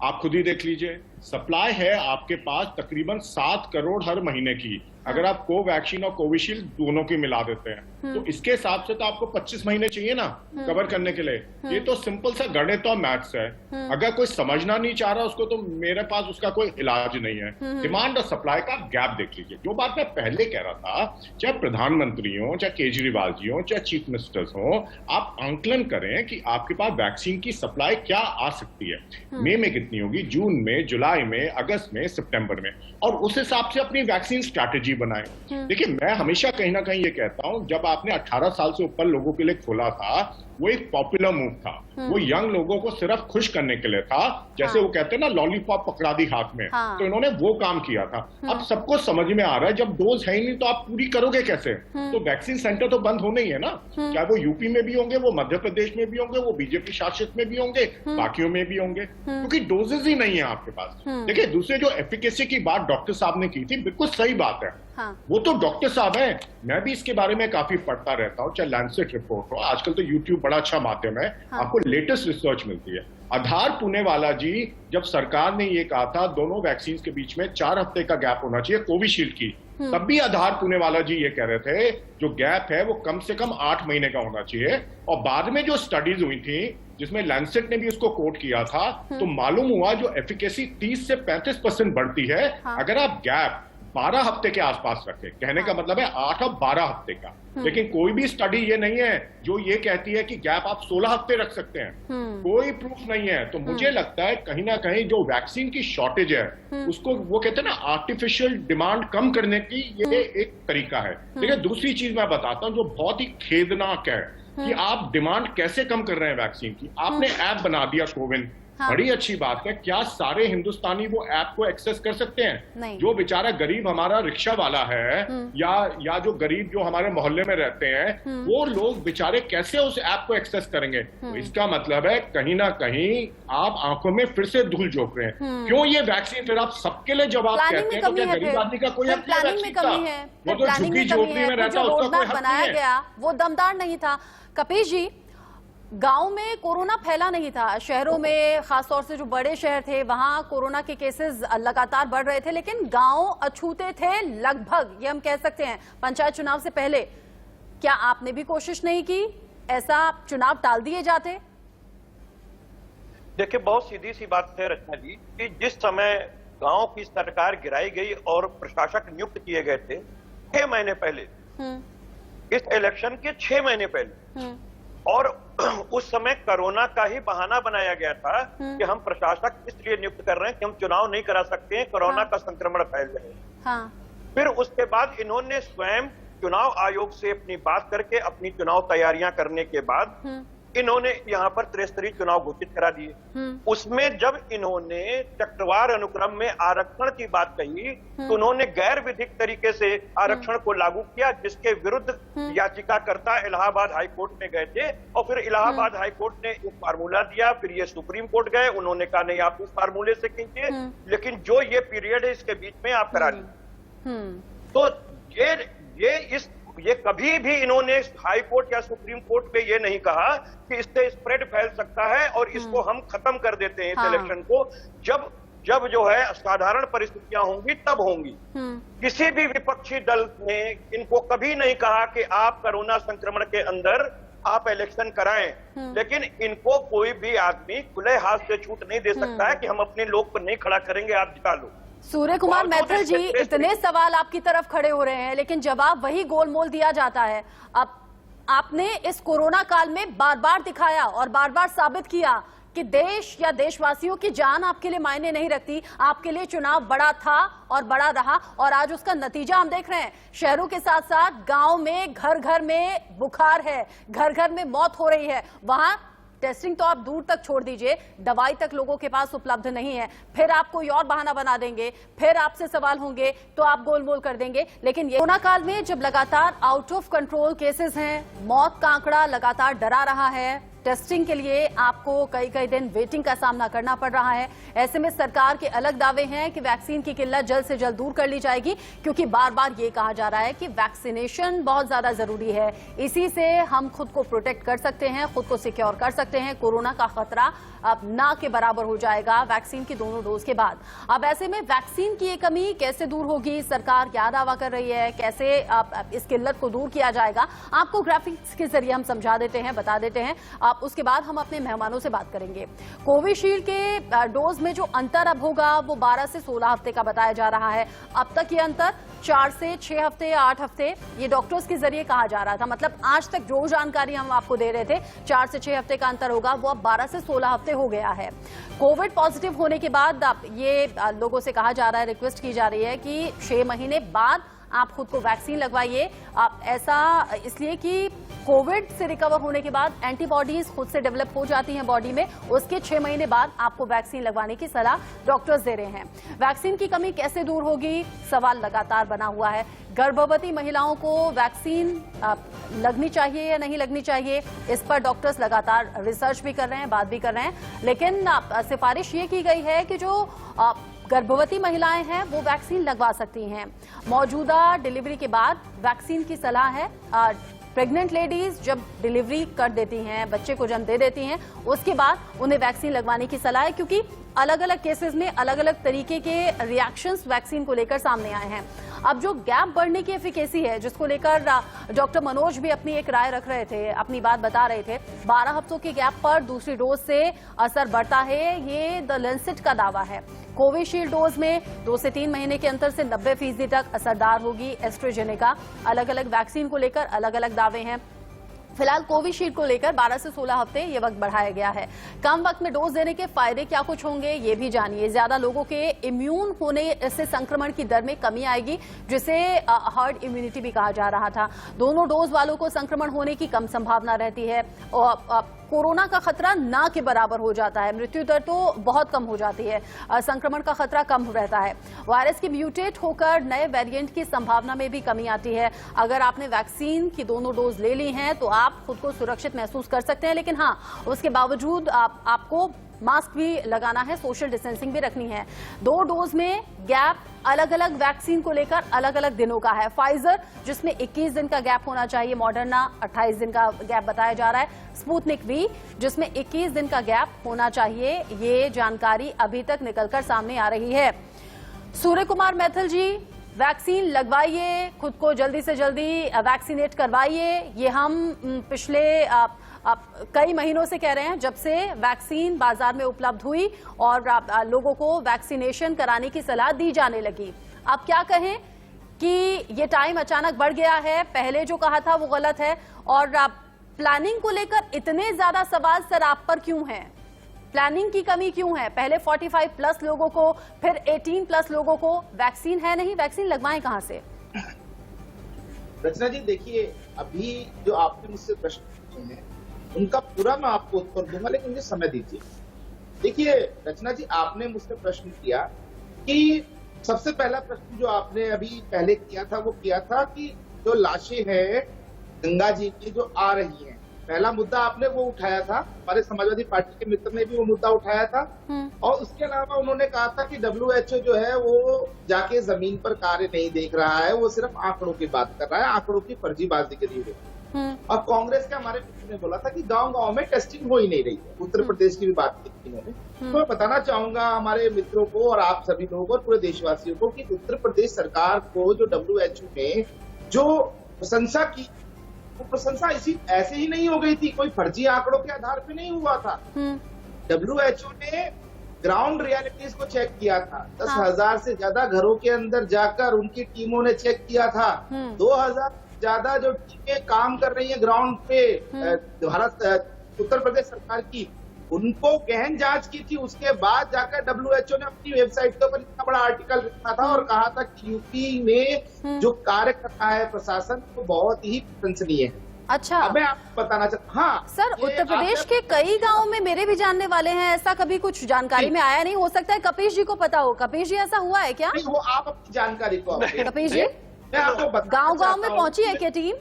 Speaker 3: आप खुद ही देख लीजिए, सप्लाई है आपके पास तकरीबन 7 करोड़ हर महीने की, अगर आप कोवैक्सीन और कोविशील्ड दोनों की मिला देते हैं तो इसके हिसाब से तो आपको 25 महीने चाहिए ना कवर करने के लिए। ये तो सिंपल सा गणित और मैथ्स है। अगर कोई समझना नहीं चाह रहा उसको, तो मेरे पास उसका कोई इलाज नहीं है। डिमांड और सप्लाई का गैप देख लीजिए। जो बात मैं पहले कह रहा था, चाहे प्रधानमंत्री हो, चाहे केजरीवाल जी हो, चाहे चीफ मिनिस्टर्स हो, आप आंकलन करें कि आपके पास वैक्सीन की सप्लाई क्या आ सकती है। मई में कितनी होगी, जून में, जुलाई में, अगस्त में, सितंबर में, और उस हिसाब से अपनी वैक्सीन स्ट्रैटेजी बनाएं। देखिए, मैं हमेशा कहीं ना कहीं ये कहता हूं, जब आपने 18 साल से ऊपर लोगों के लिए खोला था, वो एक पॉपुलर मूव था। वो यंग लोगों को सिर्फ खुश करने के लिए था। जैसे वो कहते हैं ना, लॉलीपॉप पकड़ा दी हाथ में, तो इन्होंने वो काम किया था। अब सबको समझ में आ रहा है, जब डोज है ही नहीं तो आप पूरी करोगे कैसे? तो वैक्सीन सेंटर तो बंद होने ही है ना, चाहे वो यूपी में भी होंगे, वो मध्य प्रदेश में भी होंगे, वो बीजेपी शासित में भी होंगे, बाकियों में भी होंगे, क्योंकि डोजेज ही नहीं है आपके पास। देखिए, दूसरे जो एफिकेसी की बात डॉक्टर साहब ने की थी, बिल्कुल सही बात है। वो तो डॉक्टर साहब हैं, मैं भी इसके बारे में काफी पढ़ता रहता हूँ, चाहे लैंसेट रिपोर्ट हो, आजकल तो यूट्यूब बड़ा अच्छा माध्यम है, आपको लेटेस्ट रिसर्च मिलती है। आधार पुणेवाला जी, जब सरकार ने ये कहा था दोनों वैक्सीन के बीच में 4 हफ्ते का गैप होना चाहिए कोविशील्ड की, तब भी आधार पुणेवाला जी ये कह रहे थे जो गैप है वो कम से कम 8 महीने का होना चाहिए। और बाद में जो स्टडीज हुई थी, जिसमें लैंसेट ने भी उसको कोट किया था, तो मालूम हुआ जो एफिकेसी 30 से 35% बढ़ती है अगर आप गैप 12 हफ्ते के आसपास रखें। कहने का मतलब है 8 और 12 हफ्ते का। लेकिन कोई भी स्टडी ये नहीं है जो ये कहती है कि गैप आप 16 हफ्ते रख सकते हैं। कोई प्रूफ नहीं है। तो मुझे लगता है कहीं ना कहीं जो वैक्सीन की शॉर्टेज है, उसको वो कहते हैं ना आर्टिफिशियल डिमांड कम करने की ये एक तरीका है। लेकिन दूसरी चीज मैं बताता हूं जो बहुत ही खेदनाक है कि आप डिमांड कैसे कम कर रहे हैं वैक्सीन की। आपने ऐप बना दिया कोविन, बड़ी अच्छी बात है। क्या सारे हिंदुस्तानी वो ऐप को एक्सेस कर सकते हैं? जो बेचारा गरीब हमारा रिक्शा वाला है या जो गरीब जो हमारे मोहल्ले में रहते हैं, वो लोग बेचारे कैसे उस ऐप को एक्सेस करेंगे? तो इसका मतलब है कहीं ना कहीं आप आंखों में फिर से धूल झोंक रहे हैं। क्यों ये वैक्सीन फिर आप सबके लिए जवाब कहते हैं? तो क्या गरीब आदमी का कोई हक नहीं वैक्सीन का? वो तो झुग्गी झोपड़ी में रहता है, उसका कोई हक नहीं है।
Speaker 1: वो दमदार नहीं था। कपीश जी, गांव में कोरोना फैला नहीं था, शहरों में खासतौर से जो बड़े शहर थे वहां कोरोना के केसेस लगातार बढ़ रहे थे, लेकिन गांव अछूते थे लगभग, ये हम कह सकते हैं पंचायत चुनाव से पहले। क्या आपने भी कोशिश नहीं की, ऐसा चुनाव टाल दिए जाते?
Speaker 2: देखिए, बहुत सीधी सी बात है रचना जी कि जिस समय गांव की सरकार गिराई गई और प्रशासक नियुक्त किए गए थे 6 महीने पहले, इस इलेक्शन के 6 महीने पहले, और उस समय कोरोना का ही बहाना बनाया गया था कि हम प्रशासक इसलिए नियुक्त कर रहे हैं कि हम चुनाव नहीं करा सकते हैं, कोरोना का संक्रमण फैल रहे हैं। फिर उसके बाद इन्होंने स्वयं चुनाव आयोग से अपनी बात करके अपनी चुनाव तैयारियां करने के बाद इन्होंने यहाँ पर त्रिस्तरीय चुनाव घोषित करा दिए। उसमें जब इन्होंने चक्रवार अनुक्रम में आरक्षण की बात कही तो उन्होंने गैर विधिक तरीके से आरक्षण को लागू किया, जिसके विरुद्ध याचिकाकर्ता इलाहाबाद हाईकोर्ट में गए थे। और फिर इलाहाबाद हाईकोर्ट ने एक फार्मूला दिया, फिर ये सुप्रीम कोर्ट गए, उन्होंने कहा नहीं आप इस फार्मूले से कीजिए, लेकिन जो ये पीरियड है इसके बीच में आप करा लीजिए। तो ये कभी भी इन्होंने हाई कोर्ट या सुप्रीम कोर्ट पे ये नहीं कहा कि इससे स्प्रेड फैल सकता है और इसको हम खत्म कर देते हैं इस इलेक्शन को। जब जो है साधारण परिस्थितियां होंगी तब होंगी। किसी भी विपक्षी दल ने इनको कभी नहीं कहा कि आप कोरोना संक्रमण के अंदर आप इलेक्शन कराएं, लेकिन इनको कोई भी आदमी खुले हाथ से छूट नहीं दे सकता है कि हम अपने लोग को नहीं खड़ा करेंगे, आप जिता लो।
Speaker 1: सूर्य कुमार मैथिल जी, इतने सवाल आपकी तरफ खड़े हो रहे हैं, लेकिन जवाब वही गोलमोल दिया जाता है। अब आपने इस कोरोना काल में बार बार दिखाया और बार बार साबित किया कि देश या देशवासियों की जान आपके लिए मायने नहीं रखती। आपके लिए चुनाव बड़ा था और बड़ा रहा, और आज उसका नतीजा हम देख रहे हैं। शहरों के साथ साथ गांव में घर घर में बुखार है, घर घर में मौत हो रही है। वहां टेस्टिंग तो आप दूर तक छोड़ दीजिए, दवाई तक लोगों के पास उपलब्ध नहीं है। फिर आप कोई और बहाना बना देंगे, फिर आपसे सवाल होंगे तो आप गोलमोल कर देंगे। लेकिन ये कोरोना काल में जब लगातार आउट ऑफ कंट्रोल केसेस हैं, मौत का आंकड़ा लगातार डरा रहा है, टेस्टिंग के लिए आपको कई कई दिन वेटिंग का सामना करना पड़ रहा है। ऐसे में सरकार के अलग दावे हैं कि वैक्सीन की किल्लत जल्द से जल्द दूर कर ली जाएगी, क्योंकि बार बार ये कहा जा रहा है कि वैक्सीनेशन बहुत ज्यादा जरूरी है, इसी से हम खुद को प्रोटेक्ट कर सकते हैं, खुद को सिक्योर कर सकते हैं। कोरोना का खतरा अब ना के बराबर हो जाएगा वैक्सीन की दोनों डोज के बाद। अब ऐसे में वैक्सीन की ये कमी कैसे दूर होगी, सरकार क्या दावा कर रही है, कैसे इस किल्लत को दूर किया जाएगा, आपको ग्राफिक्स के जरिए हम समझा देते हैं, बता देते हैं। उसके बाद हम अपने मेहमानों से बात करेंगे। कोविशील्ड के डोज में जो अंतर अब होगा वो 12 से 16 हफ्ते का बताया जा रहा है। अब तक ये अंतर 4 से 6 हफ्ते, 8 हफ्ते ये डॉक्टर्स के जरिए कहा जा रहा था। मतलब आज तक जो जानकारी हम आपको दे रहे थे 4 से 6 हफ्ते का अंतर होगा, वो अब 12 से 16 हफ्ते हो गया है। कोविड पॉजिटिव होने के बाद ये लोगों से कहा जा रहा है, रिक्वेस्ट की जा रही है कि 6 महीने बाद आप खुद को वैक्सीन लगवाइए। आप ऐसा इसलिए कि कोविड से रिकवर होने के बाद एंटीबॉडीज खुद से डेवलप हो जाती हैं बॉडी में, उसके 6 महीने बाद आपको वैक्सीन लगवाने की सलाह डॉक्टर्स दे रहे हैं। वैक्सीन की कमी कैसे दूर होगी, सवाल लगातार बना हुआ है। गर्भवती महिलाओं को वैक्सीन लगनी चाहिए या नहीं लगनी चाहिए, इस पर डॉक्टर्स लगातार रिसर्च भी कर रहे हैं, बात भी कर रहे हैं। लेकिन सिफारिश ये की गई है कि जो गर्भवती महिलाएं हैं वो वैक्सीन लगवा सकती हैं। मौजूदा डिलीवरी के बाद वैक्सीन की सलाह है। प्रेग्नेंट लेडीज जब डिलीवरी कर देती हैं, बच्चे को जन्म दे देती हैं, उसके बाद उन्हें वैक्सीन लगवाने की सलाह है, क्योंकि अलग अलग केसेस में अलग अलग तरीके के रिएक्शंस वैक्सीन को लेकर सामने आए हैं। अब जो गैप बढ़ने की एफिकेसी है, जिसको लेकर डॉक्टर मनोज भी अपनी एक राय रख रहे थे, अपनी बात बता रहे थे, 12 हफ्तों के गैप पर दूसरी डोज से असर बढ़ता है, ये द लैंसेट का दावा है। कोविशील्ड डोज में 2 से 3 महीने के अंतर से 90% तक असरदार होगी एस्ट्राजेनेका। अलग अलग वैक्सीन को लेकर अलग अलग दावे हैं। फिलहाल कोविशील्ड को लेकर 12 से 16 हफ्ते ये वक्त बढ़ाया गया है। कम वक्त में डोज देने के फायदे क्या कुछ होंगे ये भी जानिए। ज्यादा लोगों के इम्यून होने से संक्रमण की दर में कमी आएगी, जिसे हर्ड इम्यूनिटी भी कहा जा रहा था। दोनों डोज वालों को संक्रमण होने की कम संभावना रहती है और कोरोना का खतरा ना के बराबर हो जाता है। मृत्यु दर तो बहुत कम हो जाती है, संक्रमण का खतरा कम रहता है। वायरस की म्यूटेट होकर नए वेरिएंट की संभावना में भी कमी आती है। अगर आपने वैक्सीन की दोनों डोज ले ली हैं तो आप खुद को सुरक्षित महसूस कर सकते हैं, लेकिन हाँ, उसके बावजूद आपको मास्क भी लगाना है, सोशल डिस्टेंसिंग भी रखनी है। 2 डोज में गैप अलग अलग वैक्सीन को लेकर अलग अलग दिनों का है। फाइजर जिसमें 21 दिन का गैप होना चाहिए, मॉडर्ना 28 दिन का गैप बताया जा रहा है, स्पुतनिक वी जिसमें 21 दिन का गैप होना चाहिए। ये जानकारी अभी तक निकलकर सामने आ रही है। सूर्य कुमार मैथिल जी, वैक्सीन लगवाइए, खुद को जल्दी से जल्दी वैक्सीनेट करवाइए। ये हम पिछले कई महीनों से कह रहे हैं, जब से वैक्सीन बाजार में उपलब्ध हुई और लोगों को वैक्सीनेशन कराने की सलाह दी जाने लगी। अब क्या कहें कि ये टाइम अचानक बढ़ गया है, पहले जो कहा था वो गलत है, और प्लानिंग को लेकर इतने ज्यादा सवाल सर आप पर क्यों हैं? प्लानिंग की कमी क्यों है? पहले 45+ लोगों को, फिर 18+ लोगों को वैक्सीन है नहीं, वैक्सीन लगवाएं कहां से?
Speaker 5: रचना जी देखिए, अभी जो आपने मुझसे प्रश्न पूछे हैं उनका पूरा मैं आपको उत्तर दूंगा, लेकिन मुझे समय दीजिए। देखिए रचना जी, आपने मुझसे प्रश्न किया कि सबसे पहला प्रश्न जो आपने अभी पहले किया था वो किया था कि जो लाशें हैं गंगा जी की जो आ रही हैं, पहला मुद्दा आपने वो उठाया था। हमारे समाजवादी पार्टी के मित्र ने भी वो मुद्दा उठाया था, और उसके अलावा उन्होंने कहा था कि WHO जो है वो जाके जमीन पर कार्य नहीं देख रहा है, वो सिर्फ आंकड़ों की बात कर रहा है, आंकड़ों की फर्जीबाजीगिरी हो। और कांग्रेस के हमारे मित्र ने बोला था कि गांव-गांव में टेस्टिंग हो ही नहीं रही है। उत्तर प्रदेश की भी बात की थी इन्होंने। तो मैं बताना चाहूंगा हमारे मित्रों को और आप सभी लोगों को और पूरे देशवासियों को कि उत्तर प्रदेश सरकार को जो WHO ने जो प्रशंसा की, वो प्रशंसा ऐसे ही नहीं हो गई थी, कोई फर्जी आंकड़ों के आधार पे नहीं हुआ था। WHO ने ग्राउंड रियलिटीज को चेक किया था। 10,000 से ज्यादा घरों के अंदर जाकर उनकी टीमों ने चेक किया था। 2,000 ज्यादा जो टीमें काम कर रही है ग्राउंड पे भारत उत्तर प्रदेश सरकार की, उनको गहन जांच की थी। उसके बाद जाकर WHO ने अपनी वेबसाइट के ऊपर इतना बड़ा आर्टिकल लिखा था और कहा था कि यूपी में जो कार्य कर रहा है प्रशासन वो बहुत ही प्रशंसनीय है।
Speaker 1: अच्छा,
Speaker 5: अब मैं आपको बताना चाहता हूँ। हाँ
Speaker 1: सर, उत्तर प्रदेश के कई गांवों में मेरे भी जानने वाले हैं, ऐसा कभी कुछ जानकारी में आया नहीं? हो सकता है कपीश जी को पता हो। कपीश जी, ऐसा हुआ है क्या?
Speaker 5: नहीं, वो आप अपनी जानकारी को
Speaker 1: कपीश जी,
Speaker 5: मैं आपको
Speaker 1: गांव-गांव में पहुंची है क्या टीम?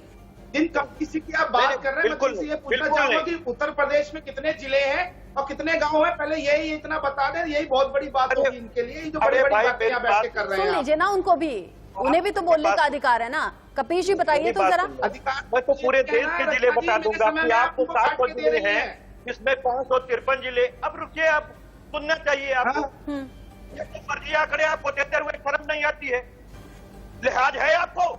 Speaker 5: जिन किसी की आप बात कर रहे हैं, मैं
Speaker 2: बिल्कुल
Speaker 5: तुमसे ये पूछना
Speaker 2: बिल्कुल
Speaker 5: चाहूंगा
Speaker 2: नहीं।
Speaker 5: कि उत्तर प्रदेश में कितने जिले हैं और कितने गांव हैं, पहले यही इतना बता दें, यही बहुत बड़ी बात
Speaker 2: अरे-
Speaker 5: होगी इनके लिए, ये जो
Speaker 2: अरे
Speaker 5: बड़ी बड़ी
Speaker 2: भाई,
Speaker 5: बातें यहाँ
Speaker 2: मेरी
Speaker 5: बैठ के
Speaker 2: बात
Speaker 5: कर रहे
Speaker 1: सुन
Speaker 5: हैं आप।
Speaker 1: लीजिए ना उनको भी, उन्हें भी तो बोलने का अधिकार है ना। कपीश जी बताइए तो जरा।
Speaker 5: अधिकार
Speaker 2: मैं तो पूरे देश के जिले बता दूंगा कि आपको 700 जिले
Speaker 5: हैं।
Speaker 2: हैं, जिसमें 553 जिले। अब रुकिए, अब सुनना चाहिए आपको।
Speaker 1: हम्म,
Speaker 2: ये तो फर्जी आंकड़े आपको देते हुए शर्म नहीं आती है? लिहाज है आपको?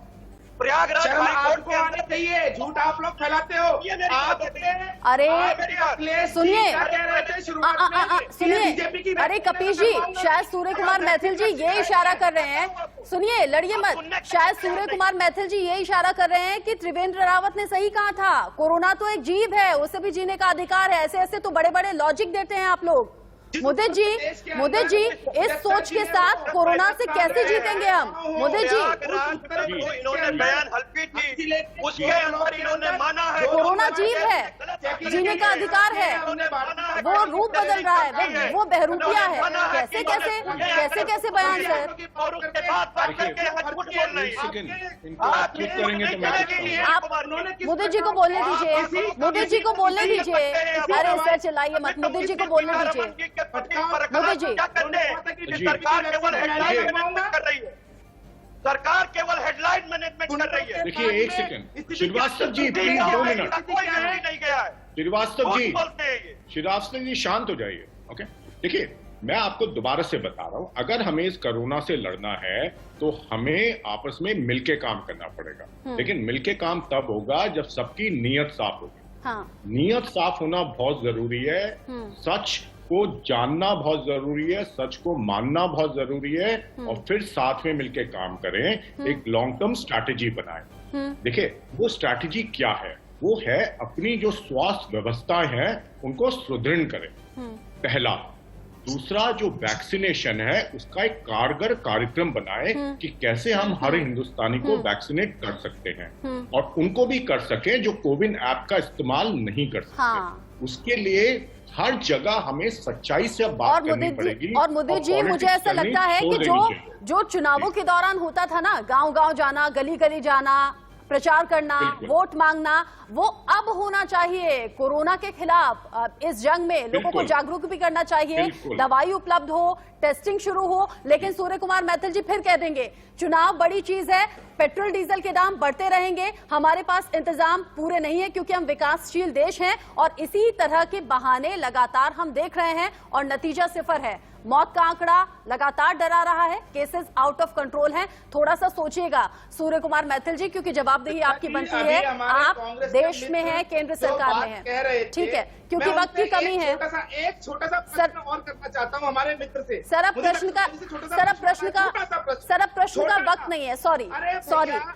Speaker 2: प्रयागराज
Speaker 5: शर्म
Speaker 2: हाईकोर्ट
Speaker 5: आपको
Speaker 2: के
Speaker 5: आना
Speaker 2: अंदर
Speaker 5: चाहिए, झूठ आप लोग फैलाते हो।
Speaker 2: ये मेरी बात है।
Speaker 1: अरे
Speaker 5: अखिलेश जी
Speaker 1: सुनिए,
Speaker 5: क्या कह रहे थे शुरुआत में?
Speaker 1: सुनिए,
Speaker 5: बीजेपी की
Speaker 1: अरे कपीश जी, शायद सूर्य कुमार मैथिल जी ये इशारा कर रहे हैं, सुनिए लड़िए मत, शायद सूर्य कुमार मैथिल जी ये इशारा कर रहे हैं कि त्रिवेंद्र रावत ने सही कहा था, कोरोना तो एक जीव है, उसे भी जीने का अधिकार है। ऐसे ऐसे तो बड़े बड़े लॉजिक देते हैं आप लोग। मुदित जी, इस सोच के साथ कोरोना से कैसे जीतेंगे हम? मुदित जी,
Speaker 2: प्रयागराज में जो इन्होंने बयान हल्की थी, उसके अंदर इन्होंने माना है
Speaker 1: कोरोना जीव है, जीने का अधिकार है, वो रूप बदल रहा है, वो बहरूपिया है। कैसे कैसे कैसे कैसे बयान सर?
Speaker 2: और उसके बाद बात करके आज झूठ बोल रही है।
Speaker 3: इनको आप चुप करेंगे तो मैं चुप करूंगा।
Speaker 1: आप मुदित जी को बोलने दीजिए, मुदित जी को बोलने दीजिए। अरे सर चिल्लाइए मत, मुदित जी को बोलने दीजिए। मोदी जी।
Speaker 2: सरकार केवल हेडलाइन मैनेजमेंट कर रही है, सरकार केवल हेडलाइन मैनेजमेंट कर रही है।
Speaker 3: देखिए एक second, Srivastava ji please 2 minute.
Speaker 2: कोई जरूरी नहीं गया है,
Speaker 3: श्रीवास्तव जी,
Speaker 2: झूठ बोलते हैं ये।
Speaker 3: श्रीवास्तव जी शांत हो जाइए। ओके, देखिए मैं आपको दोबारा से बता रहा हूं, अगर हमें इस कोरोना से लड़ना है तो हमें आपस में मिलके काम करना पड़ेगा। लेकिन मिलके काम तब होगा जब सबकी नीयत साफ होगी।
Speaker 1: हाँ,
Speaker 3: नीयत साफ होना बहुत जरूरी है, सच को जानना बहुत जरूरी है, सच को मानना बहुत जरूरी है, और फिर साथ में मिलके काम करें, एक लॉन्ग टर्म स्ट्रैटेजी बनाएं। देखिए वो स्ट्रैटेजी क्या है? वो है अपनी जो स्वास्थ्य व्यवस्थाएं हैं उनको सुदृढ़ करें, पहला। दूसरा, जो वैक्सीनेशन है उसका एक कारगर कार्यक्रम बनाए कि कैसे हम हर हिंदुस्तानी को वैक्सीनेट कर सकते हैं, और उनको भी कर सके जो कोविन ऐप का इस्तेमाल नहीं कर सकते।
Speaker 1: हाँ।
Speaker 3: उसके लिए हर जगह हमें सच्चाई से
Speaker 1: और
Speaker 3: बात करनी पड़ेगी।
Speaker 1: और मुदित जी मुझे ऐसा लगता है कि जो चुनावों के दौरान होता था ना, गांव गांव जाना, गली गली जाना, प्रचार करना, वोट मांगना, वो अब होना चाहिए। कोरोना के खिलाफ इस जंग में लोगों को जागरूक भी करना चाहिए, दवाई उपलब्ध हो, टेस्टिंग शुरू हो। लेकिन सूर्य कुमार मैथिल जी फिर कह देंगे चुनाव बड़ी चीज है, पेट्रोल डीजल के दाम बढ़ते रहेंगे, हमारे पास इंतजाम पूरे नहीं है क्योंकि हम विकासशील देश हैं, और इसी तरह के बहाने लगातार हम देख रहे हैं और नतीजा सिफर है। मौत का आंकड़ा लगातार डरा रहा है, केसेस आउट ऑफ कंट्रोल हैं। थोड़ा सा सोचिएगा सूर्य कुमार मैथिल जी, क्योंकि जवाबदेही आपकी बनती है, आप देश में हैं, केंद्र सरकार में हैं, ठीक है, क्योंकि वक्त की कमी है।
Speaker 5: एक छोटा सा प्रश्न और करना चाहता हूं हमारे मित्र से।
Speaker 1: सर अब प्रश्न का वक्त नहीं है, सॉरी।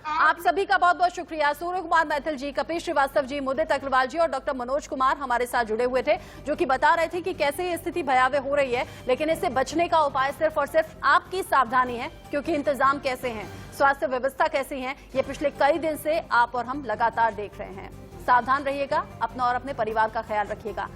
Speaker 1: आप सभी का बहुत बहुत शुक्रिया। सूर्य कुमार मैथिल जी, कपीश श्रीवास्तव जी, मुदित अग्रवाल जी और डॉक्टर मनोज कुमार हमारे साथ जुड़े हुए थे, जो कि बता रहे थे कि कैसे ये स्थिति भयावह हो रही है। लेकिन इससे बचने का उपाय सिर्फ और सिर्फ आपकी सावधानी है, क्योंकि इंतजाम कैसे हैं, स्वास्थ्य व्यवस्था कैसी है, ये पिछले कई दिन से आप और हम लगातार देख रहे हैं। सावधान रहिएगा, अपना और अपने परिवार का ख्याल रखिएगा।